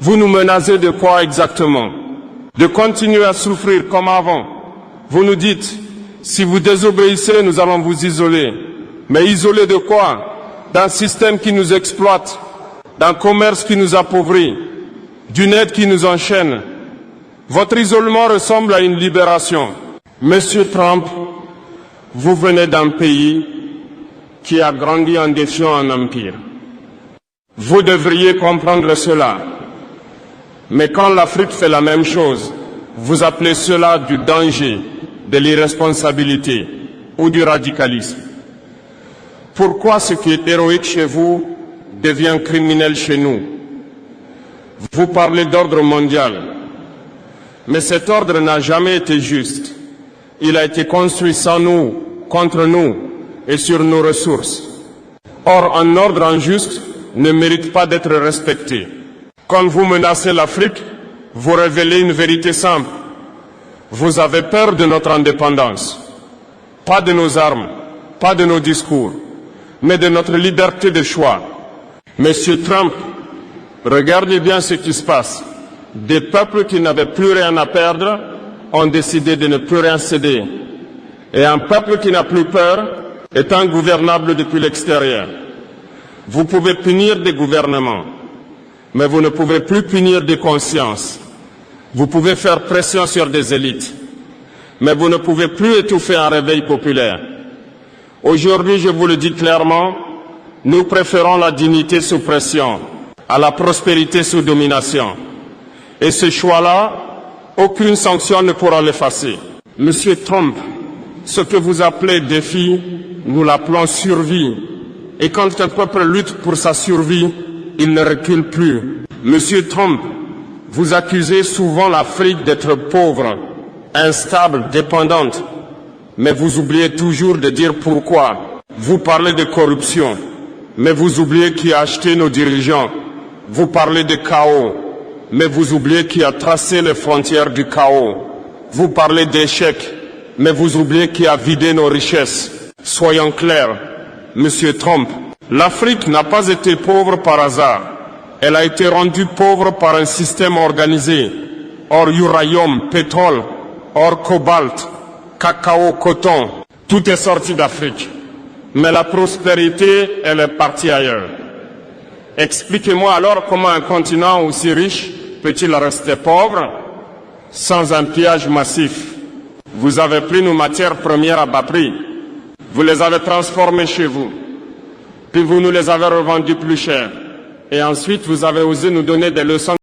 Vous nous menacez de quoi exactement? De continuer à souffrir comme avant. Vous nous dites, si vous désobéissez, nous allons vous isoler. Mais isoler de quoi? D'un système qui nous exploite, d'un commerce qui nous appauvrit, d'une aide qui nous enchaîne. Votre isolement ressemble à une libération. Monsieur Trump, vous venez d'un pays qui a grandi en défiant un empire. Vous devriez comprendre cela. Mais quand l'Afrique fait la même chose, vous appelez cela du danger, de l'irresponsabilité ou du radicalisme. Pourquoi ce qui est héroïque chez vous devient criminel chez nous? Vous parlez d'ordre mondial, mais cet ordre n'a jamais été juste. Il a été construit sans nous, contre nous et sur nos ressources. Or, un ordre injuste ne mérite pas d'être respecté. Quand vous menacez l'Afrique, vous révélez une vérité simple. Vous avez peur de notre indépendance, pas de nos armes, pas de nos discours, mais de notre liberté de choix. Monsieur Trump, regardez bien ce qui se passe. Des peuples qui n'avaient plus rien à perdre ont décidé de ne plus rien céder. Et un peuple qui n'a plus peur est ingouvernable depuis l'extérieur. Vous pouvez punir des gouvernements, mais vous ne pouvez plus punir des consciences. Vous pouvez faire pression sur des élites, mais vous ne pouvez plus étouffer un réveil populaire. Aujourd'hui, je vous le dis clairement, nous préférons la dignité sous pression à la prospérité sous domination. Et ce choix-là, aucune sanction ne pourra l'effacer. Monsieur Trump, ce que vous appelez défi, nous l'appelons survie. Et quand un peuple lutte pour sa survie, il ne recule plus. Monsieur Trump, vous accusez souvent l'Afrique d'être pauvre, instable, dépendante. Mais vous oubliez toujours de dire pourquoi. Vous parlez de corruption, mais vous oubliez qui a acheté nos dirigeants. Vous parlez de chaos, mais vous oubliez qui a tracé les frontières du chaos. Vous parlez d'échec, mais vous oubliez qui a vidé nos richesses. Soyons clairs, Monsieur Trump, l'Afrique n'a pas été pauvre par hasard. Elle a été rendue pauvre par un système organisé. Or uranium, pétrole, or cobalt, cacao, coton, tout est sorti d'Afrique. Mais la prospérité, elle est partie ailleurs. Expliquez-moi alors comment un continent aussi riche peut-il rester pauvre sans un pillage massif? Vous avez pris nos matières premières à bas prix. Vous les avez transformées chez vous. Puis vous nous les avez revendues plus cher. Et ensuite, vous avez osé nous donner des leçons